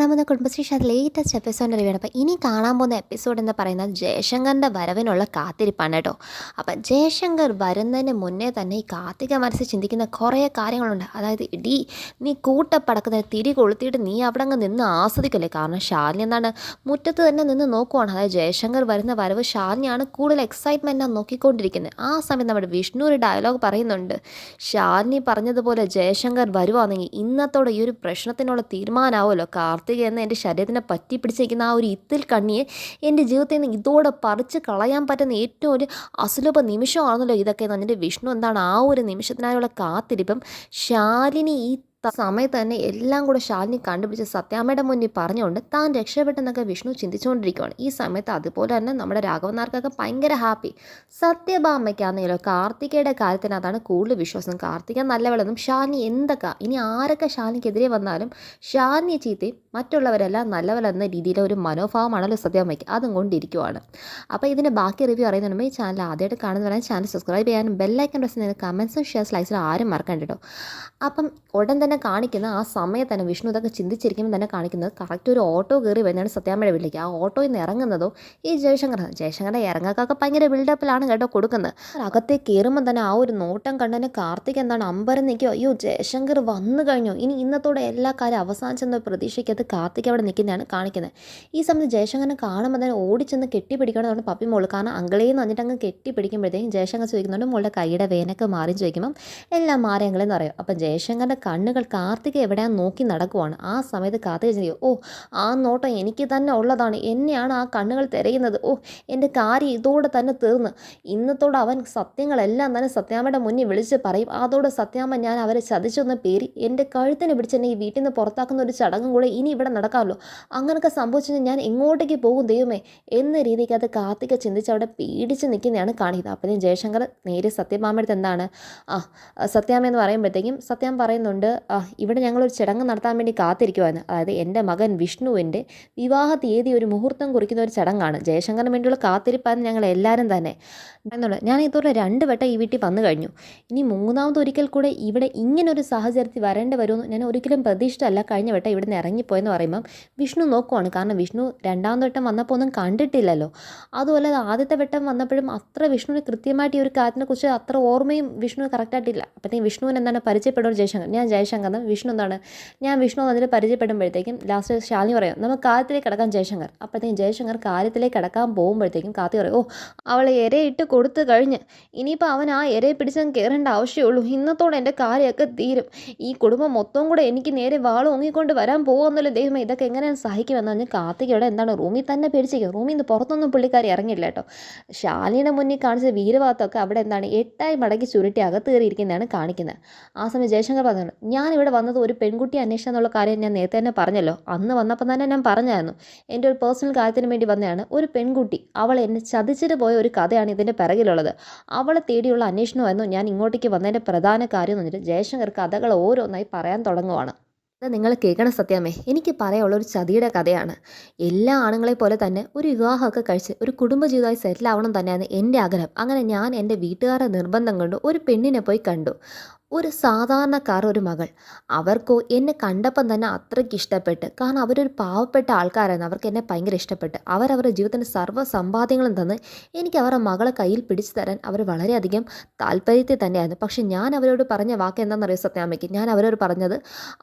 കാണാൻ പോകുന്ന Kudumbashree show latest എപ്പിസോഡിൻ്റെ review ആണ്. അപ്പോൾ ഇനി കാണാൻ പോകുന്ന എപ്പിസോഡ് എന്ന് പറയുന്നത് ജയശങ്കറിൻ്റെ വരവിനുള്ള കാത്തിരിപ്പാണ് കേട്ടോ. അപ്പം ജയശങ്കർ വരുന്നതിന് മുന്നേ തന്നെ ഈ കാർത്തിക മനസ്സിൽ ചിന്തിക്കുന്ന കുറേ കാര്യങ്ങളുണ്ട്. അതായത് ഇടീ നീ കൂട്ടപ്പടക്കുന്ന തിരി കൊളുത്തിയിട്ട് നീ അവിടെ അങ്ങ് നിന്ന് ആസ്വദിക്കല്ലേ. കാരണം ശാലിനി എന്താണ് മുറ്റത്ത് തന്നെ നിന്ന് നോക്കുവാണ്. അതായത് ജയശങ്കർ വരുന്ന വരവ് ശാലിനിയാണ് കൂടുതൽ എക്സൈറ്റ്മെൻറ്റാണ് നോക്കിക്കൊണ്ടിരിക്കുന്നത്. ആ സമയത്ത് നമ്മുടെ വിഷ്ണു ഒരു ഡയലോഗ് പറയുന്നുണ്ട്. ശാലിനി പറഞ്ഞതുപോലെ ജയശങ്കർ വരുവാണെങ്കിൽ ഇന്നത്തോടെ ഈ ഒരു പ്രശ്നത്തിനുള്ള തീരുമാനമാവുമല്ലോ. കാർത്തിക എന്ന എൻ്റെ ശരീരത്തിനെ പറ്റി പിടിച്ചിരിക്കുന്ന ആ ഒരു ഇത്തിൽ കണ്ണിയെ എൻ്റെ ജീവിതത്തിൽ നിന്ന് ഇതോടെ പറിച്ച് കളയാൻ പറ്റുന്ന ഏറ്റവും ഒരു അസുലഭ നിമിഷമാണല്ലോ ഇതൊക്കെ എന്ന് പറഞ്ഞിട്ട് വിഷ്ണു എന്താണ് ആ ഒരു നിമിഷത്തിനായുള്ള കാത്തിരിപ്പം ശാലിനി ഈ സമയത്ത് തന്നെ എല്ലാം കൂടെ ശാലിനി കണ്ടുപിടിച്ച് സത്യാമ്മയുടെ മുന്നിൽ പറഞ്ഞുകൊണ്ട് താൻ രക്ഷപ്പെട്ടെന്നൊക്കെ വിഷ്ണു ചിന്തിച്ചുകൊണ്ടിരിക്കുകയാണ്. ഈ സമയത്ത് അതുപോലെ തന്നെ നമ്മുടെ രാഘവനാർക്കൊക്കെ ഭയങ്കര ഹാപ്പി. സത്യഭാമയ്ക്കാണെങ്കിലോ കാർത്തികയുടെ കാര്യത്തിനകത്താണ് കൂടുതൽ വിശ്വാസം. കാർത്തിക നല്ലവളെന്നും ശാലിനി എന്തൊക്കെ ഇനി ആരൊക്കെ ശാലിനിക്കെതിരെ വന്നാലും ശാലിനി ചീത്തയും മറ്റുള്ളവരെല്ലാം നല്ലവരെന്ന രീതിയിലെ ഒരു മനോഭാവമാണല്ലോ സത്യാമ്മയ്ക്ക്. അതും കൊണ്ടിരിക്കുവാണ്. അപ്പോൾ ഇതിൻ്റെ ബാക്കി റിവ്യൂ അറിയുന്നതിന് മുമ്പ് ഈ ചാനൽ ആദ്യമായിട്ട് കാണുന്നവരാണ് ചാനൽ സബ്സ്ക്രൈബ് ചെയ്യാനും ബെല്ലൈക്കൺ പ്രസ് ചെയ്യുന്ന കമൻസും ഷെയർ ലൈക്സും ആരും മറക്കണ്ട കേട്ടോ. അപ്പം ഉടൻ തന്നെ കാണിക്കുന്ന ആ സമയത്ത് തന്നെ വിഷ്ണു ഇതൊക്കെ ചിന്തിച്ചിരിക്കുമ്പോൾ തന്നെ കാണിക്കുന്നത് കറക്റ്റ് ഒരു ഓട്ടോ കയറി വരുന്നതാണ് സത്യാമ്മയുടെ വീട്ടിലേക്ക്. ആ ഓട്ടോയിൽ നിന്ന് ഇറങ്ങുന്നതോ ഈ ജയശങ്കറിൻ്റെ ഇറങ്ങാക്കൊക്കെ ഭയങ്കര ബിൽഡപ്പിലാണ് കേട്ടോ കൊടുക്കുന്നത്. അകത്തേക്ക് കയറുമ്പോൾ തന്നെ ആ ഒരു നോട്ടം കണ്ടതിന് കാർത്തിക് എന്താണ് അമ്പരം നിൽക്കുമോ, അയ്യോ ജയശങ്കർ വന്നു കഴിഞ്ഞു, ഇനി ഇന്നത്തോടെ എല്ലാ കാര്യം അവസാനിച്ചെന്ന പ്രതീക്ഷയ്ക്കകത്ത് കാർത്തിക് അവിടെ നിൽക്കുന്നതാണ് കാണിക്കുന്നത്. ഈ സമയത്ത് ജയശങ്കറിനെ കാണുമ്പോൾ തന്നെ ഓടിച്ചെന്ന് കെട്ടിപ്പിടിക്കണം എന്ന് പപ്പി മോള്. കാരണം അങ്കളേന്ന് വന്നിട്ട് അങ്ങ് കെട്ടിപ്പിടിക്കുമ്പോഴത്തേക്കും ജയശങ്കർ ചോദിക്കുന്നുണ്ട് മോളുടെ കൈയുടെ വേനൊക്കെ മാറി ചോദിക്കുമ്പം എല്ലാം മാറിയെങ്കിലെന്ന് പറയും. അപ്പം ജയശങ്കറിൻ്റെ കണ്ണുകൾ കാർത്തിക എവിടെയാണെന്ന് നോക്കി നടക്കുവാണ്. ആ സമയത്ത് കാർത്തിക ചിന്തിക്കും, ഓ ആ നോട്ടം എനിക്ക് തന്നെ ഉള്ളതാണ്, എന്നെയാണ് ആ കണ്ണുകൾ തിരയുന്നത്, ഓ എൻ്റെ കാര്യം ഇതോടെ തന്നെ തീർന്ന്, ഇന്നത്തോടെ അവൻ സത്യങ്ങളെല്ലാം തന്നെ സത്യാമ്മയുടെ മുന്നിൽ വിളിച്ച് പറയും. അതോടെ സത്യാമ്മ ഞാൻ അവരെ ചതിച്ചെന്ന പേര് എൻ്റെ കഴുത്തിന് പിടിച്ചെന്നെ ഈ വീട്ടിൽ നിന്ന് പുറത്താക്കുന്ന ഒരു ചടങ്ങും കൂടെ ഇനി ഇവിടെ നടക്കാമല്ലോ. അങ്ങനെയൊക്കെ സംഭവിച്ചാൽ ഞാൻ എങ്ങോട്ടേക്ക് പോകും ദൈവമേ എന്ന രീതിക്ക് അത് കാർത്തിക ചിന്തിച്ച് അവിടെ പേടിച്ച് നിൽക്കുന്നതാണ് കാണിക്കുന്നത്. അപ്പം ജയശങ്കർ നേരെ സത്യഭാമയുടെ എന്താണ് സത്യാമ്മ എന്ന് പറയുമ്പോഴത്തേക്കും സത്യാമ്മ പറയുന്നുണ്ട്, ഇവിടെ ഞങ്ങളൊരു ചടങ്ങ് നടത്താൻ വേണ്ടി കാത്തിരിക്കുവായിരുന്നു. അതായത് എൻ്റെ മകൻ വിഷ്ണുവിൻ്റെ വിവാഹ തീയതി ഒരു മുഹൂർത്തം കുറിക്കുന്ന ഒരു ചടങ്ങാണ്. ജയശങ്കറിന് വേണ്ടിയുള്ള കാത്തിരിപ്പായിരുന്നു ഞങ്ങൾ എല്ലാവരും തന്നെ എന്നുള്ളത്. ഞാൻ ഇതോടെ 2 വട്ടം ഈ വീട്ടിൽ വന്നു കഴിഞ്ഞു. ഇനി മൂന്നാമതൊരിക്കൽ കൂടെ ഇവിടെ ഇങ്ങനൊരു സാഹചര്യത്തിൽ വരേണ്ടി വരുമെന്ന് ഞാൻ ഒരിക്കലും പ്രതീക്ഷിച്ചല്ല. കഴിഞ്ഞ വട്ടം ഇവിടെ നിന്ന് ഇറങ്ങിപ്പോയെന്ന് പറയുമ്പം വിഷ്ണു നോക്കുവാണ്. കാരണം വിഷ്ണു 2ാമത്തെ വട്ടം വന്നപ്പോൾ ഒന്നും കണ്ടിട്ടില്ലല്ലോ. അതുപോലെ ആദ്യത്തെ വട്ടം വന്നപ്പോഴും അത്ര വിഷ്ണുവിന് കൃത്യമായിട്ട് ഈ ഒരു കാര്യത്തിനെക്കുറിച്ച് അത്ര ഓർമ്മയും വിഷ്ണു കറക്റ്റായിട്ടില്ല. അപ്പോഴത്തേക്കും വിഷ്ണുവിന് എന്താണ് പരിചയപ്പെടുന്നത് ജയശങ്കർ, ഞാൻ ജയശങ്കർ എന്ന്. വിഷ്ണു എന്താണ് ഞാൻ വിഷ്ണു അതിൽ പരിചയപ്പെടുമ്പോഴത്തേക്കും ലാസ്റ്റ് ശാലിനി പറയാം നമുക്ക് കാര്യത്തിലേക്ക് കിടക്കാൻ ജയശങ്കർ. അപ്പോഴത്തേക്കും ജയശങ്കർ കാര്യത്തിലേക്ക് കിടക്കാൻ പോകുമ്പോഴത്തേക്കും കാർത്തി പറയും, ഓ അവളെ ഇരയിട്ട് കൊടുത്തു കഴിഞ്ഞ് ഇനിയിപ്പോൾ അവൻ ആ ഇരയെ പിടിച്ചങ്ങ് കയറേണ്ട ആവശ്യമുള്ളൂ, ഇന്നത്തോടെ എൻ്റെ കാര്യമൊക്കെ തീരും, ഈ കുടുംബം മൊത്തം കൂടെ എനിക്ക് നേരെ വാൾ ഒങ്ങിക്കൊണ്ട് വരാൻ പോകുമെന്നല്ലോ ദൈവമേ, ഇതൊക്കെ എങ്ങനെയാണ് സഹിക്കുമെന്ന് പറഞ്ഞ് കാർത്തികയുടെ എന്താണ് റൂമിൽ തന്നെ പേടിച്ചിരിക്കും. റൂമിൽ നിന്ന് പുറത്തൊന്നും പുള്ളിക്കാരി ഇറങ്ങില്ല കേട്ടോ. ശാലിനിയുടെ മുന്നിൽ കാണിച്ച വീരവാദമൊക്കെ അവിടെ എന്താണ് 8ആയി മടക്കി ചുരുട്ടി അകത്ത് കയറിയിരിക്കുന്നതാണ് കാണിക്കുന്നത്. ആ സമയം ജയശങ്കർ പറഞ്ഞു, ഞാൻ ഇവിടെ വന്നത് ഒരു പെൺകുട്ടിയെ അന്വേഷിച്ച എന്നുള്ള കാര്യം ഞാൻ നേരത്തെ തന്നെ പറഞ്ഞല്ലോ, അന്ന് വന്നപ്പോൾ തന്നെ ഞാൻ പറഞ്ഞായിരുന്നു, എൻ്റെ ഒരു പേഴ്സണൽ കാര്യത്തിന് വേണ്ടി വന്നതാണ്. ഒരു പെൺകുട്ടി അവൾ എന്നെ ചതിച്ചിട്ട് പോയ ഒരു കഥയാണ് ഇതിൻ്റെ പിറകിലുള്ളത്, അവളെ തേടിയുള്ള അന്വേഷണമായിരുന്നു ഞാൻ ഇങ്ങോട്ടേക്ക് വന്നതിൻ്റെ പ്രധാന കാര്യം എന്ന് പറഞ്ഞിട്ട് ജയശങ്കർ കഥകൾ ഓരോന്നായി പറയാൻ തുടങ്ങുവാണ്. അത് നിങ്ങൾ കേൾക്കണം സത്യാമ്മേ, എനിക്ക് പറയാനുള്ള ഒരു ചതിയുടെ കഥയാണ്. എല്ലാ ആണുങ്ങളെ പോലെ തന്നെ ഒരു വിവാഹമൊക്കെ കഴിച്ച് ഒരു കുടുംബജീവിതമായി സെറ്റിൽ ആവണം തന്നെയാണ് എൻ്റെ ആഗ്രഹം. അങ്ങനെ ഞാൻ എൻ്റെ വീട്ടുകാരുടെ നിർബന്ധം കൊണ്ട് ഒരു പെണ്ണിനെ പോയി കണ്ടു. ഒരു സാധാരണക്കാർ ഒരു മകൾ. അവർക്കോ എന്നെ കണ്ടപ്പം തന്നെ അത്രയ്ക്ക് ഇഷ്ടപ്പെട്ട്. കാരണം അവരൊരു പാവപ്പെട്ട ആൾക്കാരായിരുന്നു. അവർക്ക് എന്നെ ഭയങ്കര ഇഷ്ടപ്പെട്ട് അവരവരുടെ ജീവിതത്തിൻ്റെ സർവ്വ സമ്പാദ്യങ്ങളും തന്ന് എനിക്ക് അവരുടെ മകളെ കയ്യിൽ പിടിച്ചു തരാൻ അവർ വളരെയധികം താല്പര്യത്തിൽ തന്നെയായിരുന്നു. പക്ഷെ ഞാൻ അവരോട് പറഞ്ഞ വാക്ക് എന്താണെന്നറിയോ സത്യാമ്മയ്ക്ക്, ഞാൻ അവരോട് പറഞ്ഞത്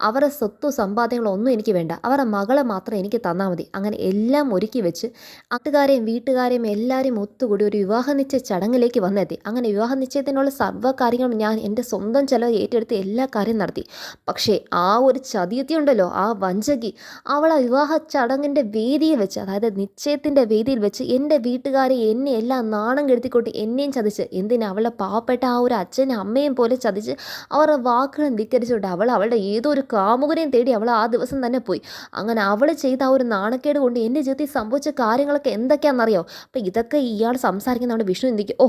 അവരുടെ സ്വത്തും സമ്പാദ്യങ്ങളും ഒന്നും എനിക്ക് വേണ്ട, അവരുടെ മകളെ മാത്രം എനിക്ക് തന്നാൽ മതി. അങ്ങനെ എല്ലാം ഒരുക്കി വെച്ച് നാട്ടുകാരെയും വീട്ടുകാരെയും എല്ലാവരെയും ഒത്തുകൂടി ഒരു വിവാഹ നിശ്ചയ ചടങ്ങിലേക്ക് വന്നെത്തി. അങ്ങനെ വിവാഹ നിശ്ചയത്തിനുള്ള സർവ്വ കാര്യങ്ങളും ഞാൻ എൻ്റെ സ്വന്തം ചിലവ് ഏറ്റെടുത്ത് എല്ലാ കാര്യം നടത്തി. പക്ഷേ ആ ഒരു ചതിയത്തി ഉണ്ടല്ലോ, ആ വഞ്ചകി, അവൾ ആ വിവാഹ ചടങ്ങിൻ്റെ വേദിയിൽ വെച്ച്, അതായത് നിശ്ചയത്തിൻ്റെ വേദിയിൽ വെച്ച് എൻ്റെ വീട്ടുകാരെ എന്നെ എല്ലാം നാണം കെടുത്തിക്കൊണ്ട് എന്നെയും ചതിച്ച്, എന്തിനാ അവളുടെ പാവപ്പെട്ട ആ ഒരു അച്ഛനും അമ്മയും പോലെ ചതിച്ച് അവരുടെ വാക്കുകളും ധിക്കരിച്ചുകൊണ്ട് അവളുടെ ഏതോ ഒരു കാമുകനെയും തേടി അവൾ ആ ദിവസം തന്നെ പോയി. അങ്ങനെ അവൾ ചെയ്ത ആ ഒരു നാണക്കേട് കൊണ്ട് എൻ്റെ ജീവിതത്തിൽ സംഭവിച്ച കാര്യങ്ങളൊക്കെ എന്തൊക്കെയാണെന്നറിയോ. അപ്പോൾ ഇതൊക്കെ ഇയാൾ സംസാരിക്കുന്നതുകൊണ്ട് വിഷ്ണു ചിന്തിക്കും, ഓ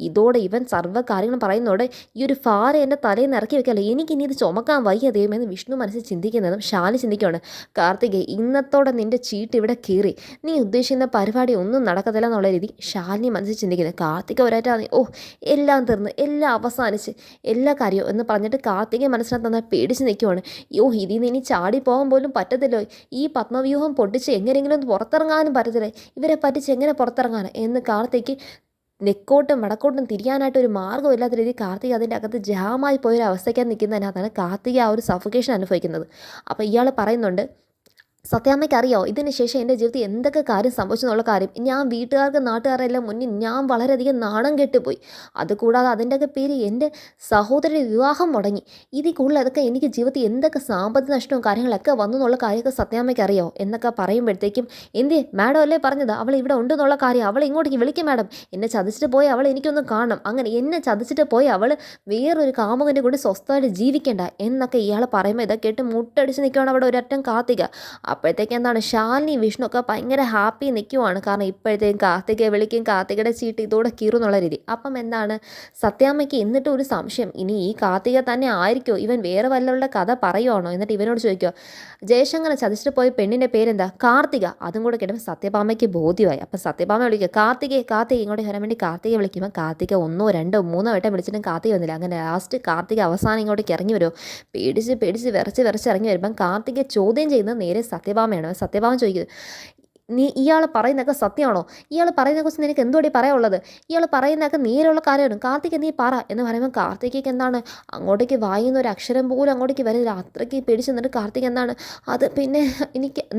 ഇതോടെ ഇവൻ സർവ്വ കാര്യങ്ങളും പറയുന്നതോടെ ഈ ഒരു ഫാര എൻ്റെ തലയിൽ നിന്ന് ഇറക്കി വെക്കല്ലേ, എനിക്കിനി ഇത് ചുമക്കാൻ വയ്യ ദൈവമെന്ന് വിഷ്ണു മനസ്സിൽ ചിന്തിക്കുന്നതും ശാലിനി ചിന്തിക്കുകയാണ്. കാർത്തികേ, ഇന്നത്തോടെ നിൻ്റെ ചീട്ട് ഇവിടെ കീറി, നീ ഉദ്ദേശിക്കുന്ന പരിപാടി ഒന്നും നടക്കത്തില്ല എന്നുള്ള രീതി ശാലിനി മനസ്സിൽ ചിന്തിക്കുന്നത്. കാർത്തിക ഒരാറ്റാണ്, ഓ എല്ലാം തീർന്ന്, എല്ലാം അവസാനിച്ച്, എല്ലാ കാര്യവും എന്ന് പറഞ്ഞിട്ട് കാർത്തിക മനസ്സിനകത്ത് നന്നായി പേടിച്ച് നിൽക്കുവാണ്. യോ ഇതിൽ നിന്ന് ഇനി ചാടി പോകാൻ പോലും പറ്റത്തില്ലോ, ഈ പത്മവ്യൂഹം പൊട്ടിച്ച് എങ്ങനെയെങ്കിലും ഒന്ന് പുറത്തിറങ്ങാനും പറ്റത്തില്ല, ഇവരെ പറ്റിച്ച് എങ്ങനെ പുറത്തിറങ്ങാൻ എന്ന് കാർത്തിക്ക് തെക്കോട്ടും വടക്കോട്ടും തിരിയാനായിട്ട് ഒരു മാർഗ്ഗമില്ലാത്ത രീതിയിൽ കാർത്തിക അതിൻ്റെ അകത്ത് ജാമായി പോയൊരു അവസ്ഥയ്ക്കാൻ നിൽക്കുന്നതിനകത്താണ് കാർത്തിക ആ ഒരു സഫോക്കേഷൻ അനുഭവിക്കുന്നത്. അപ്പോൾ ഇയാൾ പറയുന്നുണ്ട്, സത്യാമ്മയ്ക്ക് അറിയോ ഇതിന് ശേഷം എൻ്റെ ജീവിതത്തിൽ എന്തൊക്കെ കാര്യം സംഭവിച്ചു എന്നുള്ള കാര്യം. ഞാൻ വീട്ടുകാർക്ക് നാട്ടുകാരെല്ലാം മുന്നിൽ ഞാൻ വളരെയധികം നാണം കെട്ടുപോയി. അതുകൂടാതെ അതിൻ്റെയൊക്കെ പേര് എൻ്റെ സഹോദരൻ്റെ വിവാഹം മുടങ്ങി. ഇതിൽ കൂടുതൽ അതൊക്കെ എനിക്ക് ജീവിതത്തിൽ എന്തൊക്കെ സാമ്പത്തിക നഷ്ടവും കാര്യങ്ങളൊക്കെ വന്നു എന്നുള്ള കാര്യമൊക്കെ സത്യാമ്മയ്ക്ക് അറിയോ എന്നൊക്കെ പറയുമ്പോഴത്തേക്കും, എന്തേ മാഡം അല്ലേ പറഞ്ഞത് അവൾ ഇവിടെ ഉണ്ടെന്നുള്ള കാര്യം, അവൾ ഇങ്ങോട്ടേക്ക് വിളിക്കും മാഡം, എന്നെ ചതിച്ചിട്ട് പോയി അവൾ എനിക്കൊന്ന് കാണണം, അങ്ങനെ എന്നെ ചതിച്ചിട്ട് പോയി അവൾ വേറൊരു കാമുകൻ്റെ കൂടി സ്വസ്ഥമായിട്ട് ജീവിക്കേണ്ട എന്നൊക്കെ ഇയാൾ പറയുമ്പോൾ ഇതൊക്കെ കേട്ട് മുട്ടടിച്ച് നിൽക്കുകയാണ് അവിടെ ഒരറ്റം കാർത്തിക. അപ്പോഴത്തേക്ക് എന്താണ് ശാലിനി വിഷ്ണു ഒക്കെ ഭയങ്കര ഹാപ്പി നിൽക്കുവാണ്. കാരണം ഇപ്പോഴത്തേക്കും കാർത്തികയെ വിളിക്കും, കാർത്തികയുടെ ചീട്ട് ഇതോടെ കീറുന്നുള്ള രീതി. അപ്പം എന്താണ് സത്യാമ്മയ്ക്ക് എന്നിട്ട് ഒരു സംശയം, ഇനി ഈ കാർത്തിക തന്നെ ആയിരിക്കുമോ, ഇവൻ വേറെ വല്ലവരുടെ കഥ പറയുവാണോ. എന്നിട്ട് ഇവനോട് ചോദിക്കുമോ, ജയശങ്കരനെ ചതിച്ചിട്ട് പോയ പെണ്ണിൻ്റെ പേരെന്താ, കാർത്തിക. അതും കൂടെ കേട്ടപ്പോൾ സത്യഭാമയ്ക്ക് ബോധ്യമായി. അപ്പം സത്യഭാമ വിളിക്കുക, കാർത്തിക ഇങ്ങോട്ട് വരാൻ വേണ്ടി കാർത്തിക വിളിക്കുമ്പോൾ കാർത്തിക 1, 2, 3 വട്ടം വിളിച്ചിട്ടും കാർത്തിക വന്നില്ല. അങ്ങനെ ലാസ്റ്റ് കാർത്തിക അവസാനം ഇങ്ങോട്ടേക്ക് ഇറങ്ങി വരുമോ, പേടിച്ച് വിറച്ച് ഇറങ്ങി വരുമ്പം കാർത്തിക ചോദ്യം ചെയ്യുന്നത് നേരെ സത്യഭാമയാണ്. സത്യഭാമ ചോദിക്കുന്നത്, നീ ഇയാൾ പറയുന്നതൊക്കെ സത്യമാണോ, ഇയാൾ പറയുന്നതിനെക്കുറിച്ച് നിനക്ക് എന്തോടി പറയാനുള്ളത്, ഇയാൾ പറയുന്നതൊക്കെ നേരെയുള്ള കാര്യമാണ്, കാർത്തിക നീ പറ എന്ന് പറയുമ്പോൾ കാർത്തികയ്ക്ക് എന്താണ് അങ്ങോട്ടേക്ക് വായിന്ന് ഒരു അക്ഷരം പോലും അങ്ങോട്ടേക്ക് വരില്ല. അത്രയ്ക്ക് പേടിച്ച് നിന്നിട്ട് കാർത്തിക എന്താണ്, അത് പിന്നെ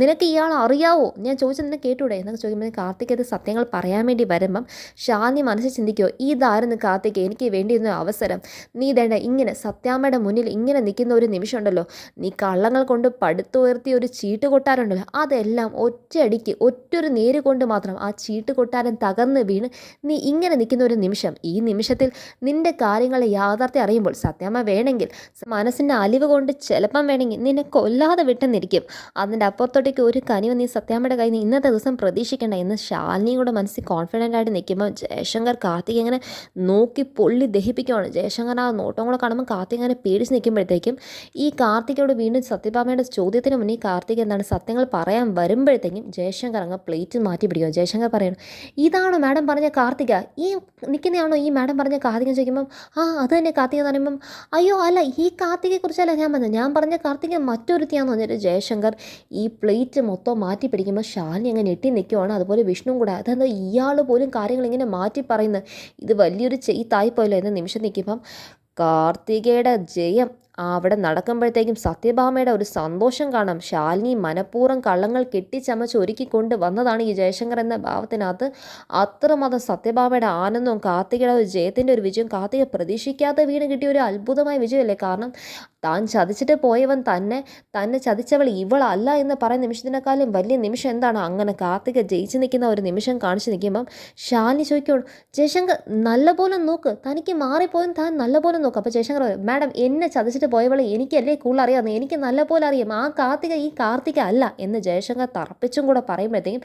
നിനക്ക് ഇയാൾ അറിയാവോ, ഞാൻ ചോദിച്ചത് നിന്നെ കേട്ടൂടെ എന്നൊക്കെ ചോദിക്കുമ്പോൾ കാർത്തിക അത് സത്യങ്ങൾ പറയാൻ വേണ്ടി വരുമ്പം ശാലിനി മനസ്സിൽ ചിന്തിക്കുമോ, ഇതായിരുന്നു കാർത്തിക എനിക്ക് വേണ്ടിയിരുന്ന അവസരം, നീ ഇതേണ്ട ഇങ്ങനെ സത്യാമ്മയുടെ മുന്നിൽ ഇങ്ങനെ നിൽക്കുന്ന ഒരു നിമിഷം ഉണ്ടല്ലോ, നീ കള്ളങ്ങൾ കൊണ്ട് പടുത്തുയർത്തിയ ഒരു ചീട്ട് കൊട്ടാരുണ്ടല്ലോ, അതെല്ലാം ഒറ്റയടിക്ക് ഒറ്റൊരു നേര് കൊണ്ട് മാത്രം ആ ചീട്ട് കൊട്ടാരം തകർന്ന് വീണ് നീ ഇങ്ങനെ നിൽക്കുന്ന ഒരു നിമിഷം, ഈ നിമിഷത്തിൽ നിൻ്റെ കാര്യങ്ങളെ യാഥാർത്ഥ്യം അറിയുമ്പോൾ സത്യാമ്മ വേണമെങ്കിൽ മനസ്സിൻ്റെ അലിവ് കൊണ്ട് ചിലപ്പം വേണമെങ്കിൽ നിന്നെ കൊല്ലാതെ വിട്ടെന്നിരിക്കും. അതിൻ്റെ അപ്പുറത്തോട്ടേക്ക് ഒരു കനിവ് നീ സത്യാമ്മയുടെ കയ്യിൽ നിന്ന് ഇന്നത്തെ ദിവസം പ്രതീക്ഷിക്കേണ്ട എന്ന് ശാലിനിയും കൂടെ മനസ്സിൽ കോൺഫിഡൻ്റ് ആയിട്ട് നിൽക്കുമ്പോൾ ജയശങ്കർ കാർത്തിക് ഇങ്ങനെ നോക്കി പൊള്ളി ദഹിപ്പിക്കുകയാണ്. ജയശങ്കർ ആ നോട്ടം കൂടെ കാണുമ്പോൾ കാർത്തിക് ഇങ്ങനെ പേടിച്ച് നിൽക്കുമ്പോഴത്തേക്കും ഈ കാർത്തികയോട് വീണ്ടും സത്യഭാമയുടെ ചോദ്യത്തിന് മുന്നേ കാർത്തിക് എന്താണ് സത്യങ്ങൾ പറയാൻ വരുമ്പോഴത്തേക്കും ജയശങ്കർ അങ്ങ് പ്ലേറ്റ് മാറ്റി പിടിക്കുക. ജയശങ്കർ പറയണം, ഇതാണോ മാഡം പറഞ്ഞ കാർത്തിക, ഈ നിൽക്കുന്നതാണോ ഈ മാഡം പറഞ്ഞ കാർത്തിക ചോദിക്കുമ്പം, ആ അത് തന്നെ കാർത്തിക എന്ന് പറയുമ്പം, അയ്യോ അല്ല ഈ കാർത്തികയെക്കുറിച്ചല്ല ഞാൻ പറഞ്ഞ കാർത്തിക മറ്റൊരുത്തിയാന്ന് പറഞ്ഞിട്ട് ജയശങ്കർ ഈ പ്ലേറ്റ് മൊത്തം മാറ്റി പിടിക്കുമ്പോൾ ശാലിനി അങ്ങനെ ഞെട്ടി നിൽക്കുവാണ്. അതുപോലെ വിഷ്ണുവും കൂടെ, അതെന്താ ഇയാൾ പോലും കാര്യങ്ങൾ ഇങ്ങനെ മാറ്റി പറയുന്നത്, ഇത് വലിയൊരു ചെയ്ത്തായിപ്പോയല്ലോ എന്ന നിമിഷം നിൽക്കുമ്പം കാർത്തികയുടെ ജയം അവിടെ നടക്കുമ്പോഴത്തേക്കും സത്യഭാമയുടെ ഒരു സന്തോഷം കാണാം. ശാലിനി മനഃപൂർവ്വം കള്ളങ്ങൾ കെട്ടിച്ചമച്ച് ഒരുക്കിക്കൊണ്ട് വന്നതാണ് ഈ ജയശങ്കർ എന്ന ഭാവത്തിനകത്ത്. അത്രമാത്രം സത്യഭാമയുടെ ആനന്ദവും കാർത്തികയുടെ ഒരു ജയത്തിൻ്റെ ഒരു വിജയം കാർത്തിക പ്രതീക്ഷിക്കാതെ വീണ് കിട്ടിയ ഒരു അത്ഭുതമായ വിജയമല്ലേ. കാരണം താൻ ചതിച്ചിട്ട് പോയവൻ തന്നെ ചതിച്ചവൾ ഇവളല്ല എന്ന് പറയുന്ന നിമിഷത്തിനേക്കാളും വലിയ നിമിഷം എന്താണ്, അങ്ങനെ കാർത്തിക ജയിച്ച് നിൽക്കുന്ന ഒരു നിമിഷം കാണിച്ച് നിൽക്കുമ്പം ശാലിനി ചോദിക്കുകയാണ്, ജയശങ്കർ നല്ലപോലെ നോക്ക്, തനിക്ക് മാറിപ്പോയും താൻ നല്ലപോലെ നോക്ക്. അപ്പോൾ ജയശങ്കർ പറയും, മാഡം എന്നെ ചതിച്ചിട്ട് പോയവളെ എനിക്കല്ലേ കൂടുതൽ അറിയാമെന്ന്, എനിക്ക് നല്ലപോലെ അറിയാം, ആ കാർത്തിക ഈ കാർത്തിക അല്ല എന്ന് ജയശങ്കർ തറപ്പിച്ചും കൂടെ പറയുമ്പോഴത്തേക്കും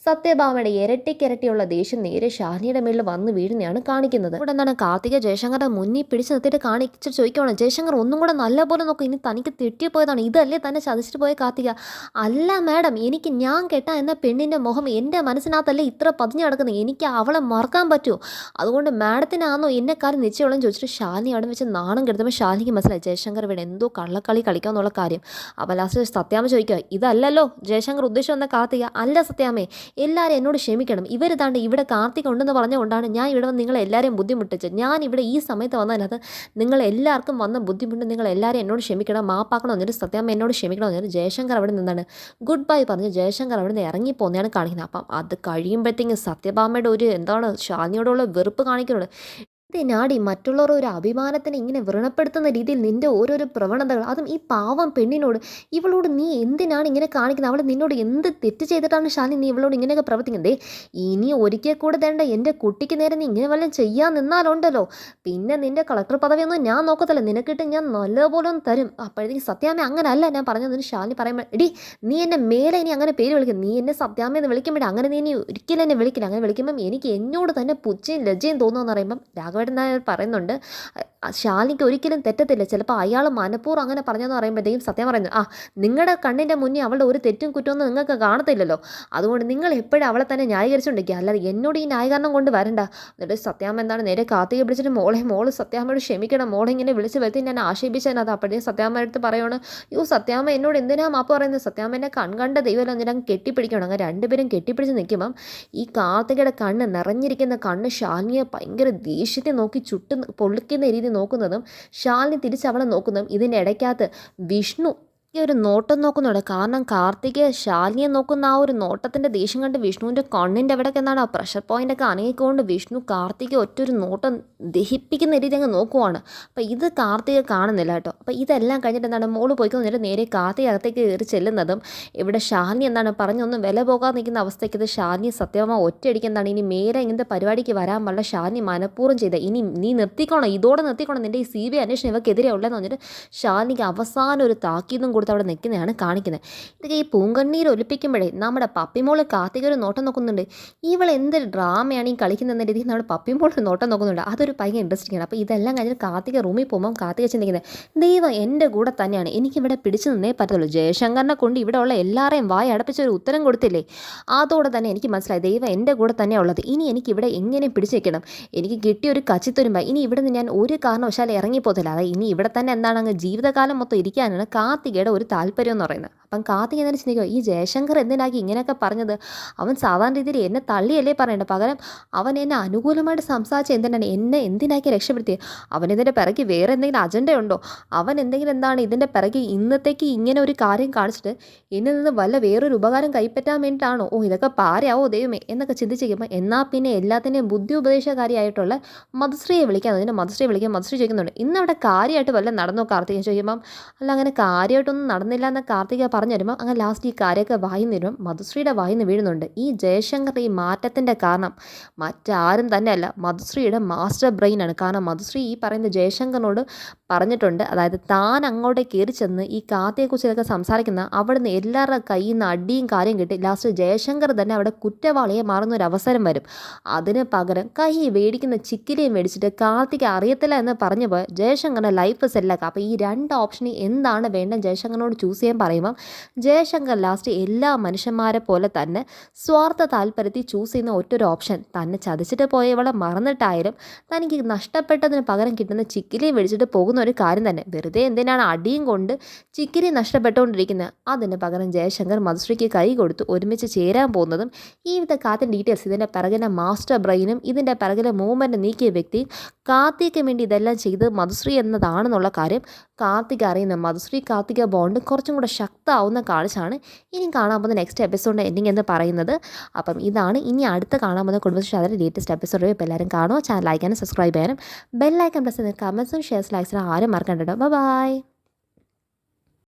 സത്യഭാമയുടെ ഇരട്ടിക്കിരട്ടിയുള്ള ദേഷ്യം നേരെ ശാലിനിയുടെ മേളിൽ വന്ന് വീഴുന്നതാണ് കാണിക്കുന്നത്. ഇവിടെ എന്താണ് കാർത്തിക ജയശങ്കറുടെ മുന്നിൽ പിടിച്ച് നിർത്തിയിട്ട് കാണിച്ച് ചോദിക്കുകയാണ്, ജയശങ്കർ ഒന്നും കൂടെ നല്ലപോലെ നോക്കും, ഇനി തനിക്ക് തെറ്റിപ്പോയതാണ്, ഇതല്ലേ തന്നെ ചതിച്ചിട്ട് പോയ കാർത്തിക. അല്ല മാഡം, എനിക്ക് ഞാൻ കേട്ട എന്ന പെണ്ണിൻ്റെ മുഖം എൻ്റെ മനസ്സിനകത്തല്ലേ ഇത്ര പതിഞ്ഞു കിടക്കുന്നത്, എനിക്ക് അവളെ മറക്കാൻ പറ്റുമോ, അതുകൊണ്ട് മാഡത്തിനാണോ എന്നെക്കാലം നിശ്ചയോളം ചോദിച്ചിട്ട് ശാലിനി അവിടെ വെച്ച് നാണം കെടുത്തുമ്പോൾ ശാലിനിക്ക് മനസ്സിലായി ജയശങ്കർ ഇവിടെ എന്തോ കള്ളക്കളി കളിക്കാമെന്നുള്ള കാര്യം. അപ്പോൾ ലാസ്റ്റ് സത്യാമ്മ ചോദിക്കുക, ഇതല്ലല്ലോ ജയശങ്കർ ഉദ്ദേശം വന്ന കാർത്തിക അല്ല സത്യാമ്മേ, എല്ലാവരും എന്നോട് ക്ഷമിക്കണം, ഇവർ താണ്ട് ഇവിടെ കാർത്തിക ഉണ്ടെന്ന് പറഞ്ഞുകൊണ്ടാണ് ഞാൻ ഇവിടെ വന്ന് നിങ്ങളെല്ലാവരെയും ബുദ്ധിമുട്ടിച്ചത്, ഞാൻ ഇവിടെ ഈ സമയത്ത് വന്നതിനകത്ത് നിങ്ങളെല്ലാവർക്കും വന്ന ബുദ്ധിമുട്ട് നിങ്ങളെല്ലാവരും എന്നോട് ക്ഷമിക്കണം, മാപ്പാക്കണം എന്നിട്ട് സത്യാമ്മ എന്നോട് ക്ഷമിക്കണം എന്നിട്ട് ജയശങ്കർ അവിടെ നിന്നാണ് ഗുഡ് ബൈ പറഞ്ഞ് ജയശങ്കർ അവിടെ നിന്ന് ഇറങ്ങിപ്പോന്നെയാണ് കാണിക്കുന്നത്. അപ്പം അത് കഴിയുമ്പോഴത്തേക്കും സത്യഭാമയുടെ ഒരു എന്താണ് ശാലിനിയോടുള്ള വെറുപ്പ് കാണിക്കുന്നത്. ഇതിനാടി മറ്റുള്ളവർ ഒരു അഭിമാനത്തിനെ ഇങ്ങനെ വ്രണപ്പെടുത്തുന്ന രീതിയിൽ നിൻ്റെ ഓരോരോ പ്രവണതകൾ, അതും ഈ പാവം പെണ്ണിനോട്, ഇവളോട് നീ എന്തിനാണ് ഇങ്ങനെ കാണിക്കുന്നത്, അവൾ നിന്നോട് എന്ത് തെറ്റ് ചെയ്തിട്ടാണ് ശാലിനി നീ ഇവളോട് ഇങ്ങനെയൊക്കെ പ്രവർത്തിക്കുന്നത്, ഇനി ഒരിക്കൽ കൂടെ തേണ്ട എൻ്റെ കുട്ടിക്ക് നേരെ നീ ഇങ്ങനെ വല്ലതും ചെയ്യാൻ നിന്നാലുണ്ടല്ലോ പിന്നെ നിൻ്റെ കളക്ടർ പദവിയൊന്നും ഞാൻ നോക്കത്തില്ല, നിനക്കിട്ട് ഞാൻ നല്ലപോലെ ഒന്ന് തരും. അപ്പോഴത്തേക്ക് സത്യാമ്മ അങ്ങനെ അല്ല ഞാൻ പറഞ്ഞതെന്ന് ശാലിനി പറയുമ്പോൾ, എടി നീ എന്നെ മേലെ ഇനി അങ്ങനെ പേര് വിളിക്കും, നീ എന്നെ സത്യാമ്മ എന്ന് വിളിക്കുമ്പോഴേ അങ്ങനെ നീ ഇനി ഒരിക്കലും എന്നെ വിളിക്കില്ല, അങ്ങനെ വിളിക്കുമ്പം എനിക്ക് എന്നോട് തന്നെ പുച്ഛയും ലജ്ജയും തോന്നുമെന്ന് പറയുമ്പം രാഘവ അവിടെ നായർ പറയുന്നുണ്ട് ശാലിനിക്ക് ഒരിക്കലും തെറ്റത്തില്ല, ചിലപ്പോൾ അയാൾ മനഃപൂർവ്വം അങ്ങനെ പറഞ്ഞെന്ന് പറയുമ്പോഴത്തേക്കും സത്യം പറയുന്നത് നിങ്ങളുടെ കണ്ണിൻ്റെ മുന്നിൽ അവളുടെ ഒരു തെറ്റും കുറ്റമൊന്നും നിങ്ങൾക്ക് കാണത്തില്ലല്ലോ, അതുകൊണ്ട് നിങ്ങൾ എപ്പോഴും അവളെ തന്നെ ന്യായീകരിച്ചുകൊണ്ടിരിക്കുക, അല്ലാതെ എന്നോട് ഈ ന്യായീകരണം കൊണ്ട് വരണ്ട. എന്നിട്ട് സത്യാമ്മ എന്താണ് നേരെ കാർത്തികയെ പിടിച്ചിട്ട് മോള് സത്യാമ്മയോട് ക്ഷമിക്കണം, മോളെ ഇങ്ങനെ വിളിച്ച് വരുത്തി ഞാൻ ആക്ഷേപിച്ചതിനകത്ത്. അപ്പോഴത്തേക്കും സത്യാമ്മ അടുത്ത് പറയുകയാണ്, സത്യാമ്മ എന്നോട് എന്തിനാ മാപ്പ് പറയുന്നത്, സത്യാമ്മ എന്നെ കൺകണ്ട ദൈവമല്ല എന്നിട്ട് അങ്ങ് കെട്ടിപ്പിടിക്കണം. അങ്ങനെ രണ്ടുപേരും കെട്ടിപ്പിടിച്ച് നിൽക്കുമ്പം ഈ കാർത്തികയുടെ കണ്ണ് നിറഞ്ഞിരിക്കുന്ന കണ്ണ് ശാലിനിയെ ഭയങ്കര ദേഷ്യത്തെ നോക്കി ചുട്ട് പൊള്ളിക്കുന്ന രീതി നോക്കുന്നതും ശാലിനി തിരിച്ച് അവളെ നോക്കുന്നതും ഇതിൻ്റെ ഇടയ്ക്കകത്ത് വിഷ്ണു ഈ ഒരു നോട്ടം നോക്കുന്നുണ്ട്. കാരണം കാർത്തിക് ശാലിനിയെ നോക്കുന്ന ആ ഒരു നോട്ടത്തിൻ്റെ ദേഷ്യം കണ്ട് വിഷ്ണുവിൻ്റെ കണ്ണിൻ്റെ അവിടേക്ക് എന്താണ് ആ പ്രഷർ പോയിൻ്റൊക്കെ അനങ്ങിക്കൊണ്ട് വിഷ്ണു കാർത്തിക് ഒറ്റൊരു നോട്ടം ദഹിപ്പിക്കുന്ന രീതി അങ്ങ് നോക്കുവാണ്. അപ്പോൾ ഇത് കാർത്തിക് കാണുന്നില്ല കേട്ടോ. അപ്പോൾ ഇതെല്ലാം കഴിഞ്ഞിട്ട് എന്താണ് മോള് പോയിക്കൊന്നിട്ട് നേരെ കാർത്തിക് അകത്തേക്ക് കയറി ചെല്ലുന്നതും ഇവിടെ ശാലിനി എന്താണ് പറഞ്ഞൊന്നും വില പോകാതെ നിൽക്കുന്ന അവസ്ഥയ്ക്ക് ഇത് ശാലിനി സത്യമായി ഒറ്റയടിക്ക് എന്താണ് ഇനി മേലെ ഇങ്ങനത്തെ പരിപാടിക്ക് വരാൻ പാടില്ല, ശാലിനി മനഃപൂർവ്വം ചെയ്ത ഇനി നീ നിർത്തിക്കോണം, ഇതോടെ നിർത്തിക്കോണം, നിൻ്റെ ഈ CBI അന്വേഷണം ഇവക്കെതിരെ ഉള്ളതെന്ന് പറഞ്ഞിട്ട് ശാലിനിക്ക് അവസാനം ഒരു താക്കീതും കൊടുത്ത് അവിടെ നിൽക്കുന്നതാണ് കാണിക്കുന്നത്. ഇതൊക്കെ ഈ പൂങ്കണ്ണീർ ഒലിപ്പിക്കുമ്പോഴേ നമ്മുടെ പപ്പിമോള് കാർത്തിക ഒരു നോട്ടം നോക്കുന്നുണ്ട്, ഇവൾ എന്തൊരു ഡ്രാമയാണ് ഈ കളിക്കുന്ന രീതിയിൽ നമ്മുടെ പപ്പിമോള് നോട്ടം നോക്കുന്നുണ്ട്. അതൊരു ഭയങ്കര ഇൻട്രസ്റ്റിംഗ് ആണ്. അപ്പോൾ ഇതെല്ലാം കഴിഞ്ഞിട്ട് കാർത്തിക റൂമിൽ പോകുമ്പോൾ കാർത്തിക ചിന്തിക്കുന്നത് ദൈവം എൻ്റെ കൂടെ തന്നെയാണ്, എനിക്കിവിടെ പിടിച്ചു നിന്നേ പറ്റത്തുള്ളൂ, ജയശങ്കറിനെ കൊണ്ട് ഇവിടെ ഉള്ള എല്ലാവരെയും വായ അടപ്പിച്ച ഒരു ഉത്തരം കൊടുത്തില്ലേ, അതോടെ തന്നെ എനിക്ക് മനസ്സിലായി ദൈവം എൻ്റെ കൂടെ തന്നെയാണ് ഉള്ളത്, ഇനി എനിക്കിവിടെ എങ്ങനെ പിടിച്ചു വെക്കണം, എനിക്ക് കിട്ടിയ ഒരു കച്ചിത്തുരുമ്പ, ഇനി ഇവിടെ നിന്ന് ഞാൻ ഒരു കാരണവശാലും ഇറങ്ങിപ്പോകത്തില്ല, അതായത് ഇനി ഇവിടെ തന്നെ എന്താണ് അങ്ങ് ജീവിതകാലം മൊത്തം ഇരിക്കാനാണ് കാർത്തികയുടെ ഒരു താല്പര്യം എന്ന് പറയുന്നത്. അപ്പം കാർത്തിക എന്താ ചിന്തിക്കുക, ഈ ജയശങ്കർ എന്തിനാക്കി ഇങ്ങനെയൊക്കെ പറഞ്ഞത്, അവൻ സാധാരണ രീതിയിൽ എന്നെ തള്ളിയല്ലേ പറയേണ്ടത്, പകരം അവൻ എന്നെ അനുകൂലമായിട്ട് സംസാരിച്ച് എന്തിനാണ് എന്നെ എന്തിനാക്കി രക്ഷപ്പെടുത്തിയത്, അവനിതിൻ്റെ പിറകെ വേറെ എന്തെങ്കിലും അജണ്ടയുണ്ടോ, അവൻ എന്തെങ്കിലും എന്താണ് ഇതിൻ്റെ പിറകെ ഇന്നത്തേക്ക് ഇങ്ങനെ ഒരു കാര്യം കാണിച്ചിട്ട് എന്നിൽ നിന്ന് വല്ല വേറൊരു ഉപകാരം കൈപ്പറ്റാൻ വേണ്ടിയിട്ടാണോ, ഇതൊക്കെ പാരയാവോ ദൈവമേ എന്നൊക്കെ ചിന്തിച്ചിരിക്കുമ്പോൾ എന്നാൽ പിന്നെ എല്ലാത്തിൻ്റെയും ബുദ്ധി ഉപദേശകാരിയായിട്ടുള്ള മധുശ്രീയെ വിളിക്കാൻ അതിൻ്റെ മധുശ്രീയെ വിളിക്കാൻ മധുശ്രീ ചോദിക്കുന്നുണ്ട്, ഇന്ന് അവിടെ കാര്യമായിട്ട് വല്ല നടന്നോ കാർത്തിക ചോദിക്കുമ്പം അല്ല അങ്ങനെ കാര്യമായിട്ടൊന്നും നടന്നില്ല എന്ന് കാർത്തിക പറഞ്ഞു തരുമ്പോൾ അങ്ങനെ ലാസ്റ്റ് ഈ കാര്യമൊക്കെ വായിന്ന് വരുമ്പം മധുശ്രീയുടെ വായിന്ന് വീഴുന്നുണ്ട്. ഈ ജയശങ്കർ ഈ മാറ്റത്തിൻ്റെ കാരണം മറ്റാരും തന്നെയല്ല, മധുശ്രീയുടെ മാസ്റ്റർ ബ്രെയിനാണ്. കാരണം മധുശ്രീ ഈ പറയുന്ന ജയശങ്കറിനോട് പറഞ്ഞിട്ടുണ്ട്, അതായത് താൻ അങ്ങോട്ടേ കയറി ചെന്ന് ഈ കാർത്തികയെക്കുറിച്ചൊക്കെ സംസാരിക്കുന്ന അവിടുന്ന് എല്ലാവരുടെ കയ്യിൽ നിന്ന് അടിയും കാര്യം കിട്ടി ലാസ്റ്റ് ജയശങ്കർ തന്നെ അവിടെ കുറ്റവാളിയെ മാറുന്ന ഒരു അവസരം വരും. അതിന് പകരം കൈ മേടിക്കുന്ന ചിക്കിലിയും മേടിച്ചിട്ട് കാർത്തിക അറിയത്തില്ല എന്ന് പറഞ്ഞു പോയ ജയശങ്കറിൻ്റെ ലൈഫ് സെല്ലാക്കുക. അപ്പോൾ ഈ രണ്ട് ഓപ്ഷനിൽ എന്താണ് വേണ്ടത് ജയശങ്കറിനോട് ചൂസ് ചെയ്യാൻ പറയുമ്പം ജയശങ്കർ ലാസ്റ്റ് എല്ലാ മനുഷ്യന്മാരെ പോലെ തന്നെ സ്വാർത്ഥ താല്പര്യത്തിൽ ചൂസ് ചെയ്യുന്ന ഒറ്റൊരു ഓപ്ഷൻ, തന്നെ ചതിച്ചിട്ട് പോയവളെ മറന്നിട്ടായാലും തനിക്ക് നഷ്ടപ്പെട്ടതിന് പകരം കിട്ടുന്ന ചിക്കിലി മേടിച്ചിട്ട് പോകുന്ന ഒരു കാര്യം തന്നെ, വെറുതെ എന്തിനാണ് അടിയും കൊണ്ട് ചിക്കിലി നഷ്ടപ്പെട്ടുകൊണ്ടിരിക്കുന്നത്, അതിന് പകരം ജയശങ്കർ മധുശ്രീക്ക് കൈ കൊടുത്ത് ഒരുമിച്ച് ചേരാൻ പോകുന്നതും ഈ കാത്തിൻ്റെ ഡീറ്റെയിൽസ് ഇതിൻ്റെ പിറകിലെ മാസ്റ്റർ ബ്രെയിനും ഇതിൻ്റെ പിറകിലെ മൂവ്മെൻറ്റ് നീക്കിയ വ്യക്തി കാർത്തികയ്ക്ക് വേണ്ടി ഇതെല്ലാം ചെയ്ത് മധുശ്രീ എന്നതാണെന്നുള്ള കാര്യം കാർത്തിക അറിയുന്ന മധുശ്രീ കാർത്തിക ബോണ്ട് കുറച്ചും കൂടെ ശക്തമാവുന്ന കാഴ്ചയാണ് ഇനി കാണാൻ പോകുന്ന നെക്സ്റ്റ് എപ്പിസോഡിൻ്റെ എൻഡിങ് എന്ന് പറയുന്നത്. അപ്പം ഇതാണ് ഇനി അടുത്ത് കാണാൻ പോകുന്ന കുടുംബശ്രീ അതിൻ്റെ ലേറ്റസ്റ്റ് എപ്പിസോഡ്. ഇപ്പോൾ എല്ലാവരും കാണുമോ, ചാനൽ ലൈക്ക് ചെയ്യാനും സബ്സ്ക്രൈബ് ചെയ്യാനും ബെല്ലൈക്കൺ പ്രസ് ചെയ്ത് കമൻസും ഷെയർസ് ലൈക്സിനും ആരും മറക്കണ്ട കേട്ടോ. ബൈ.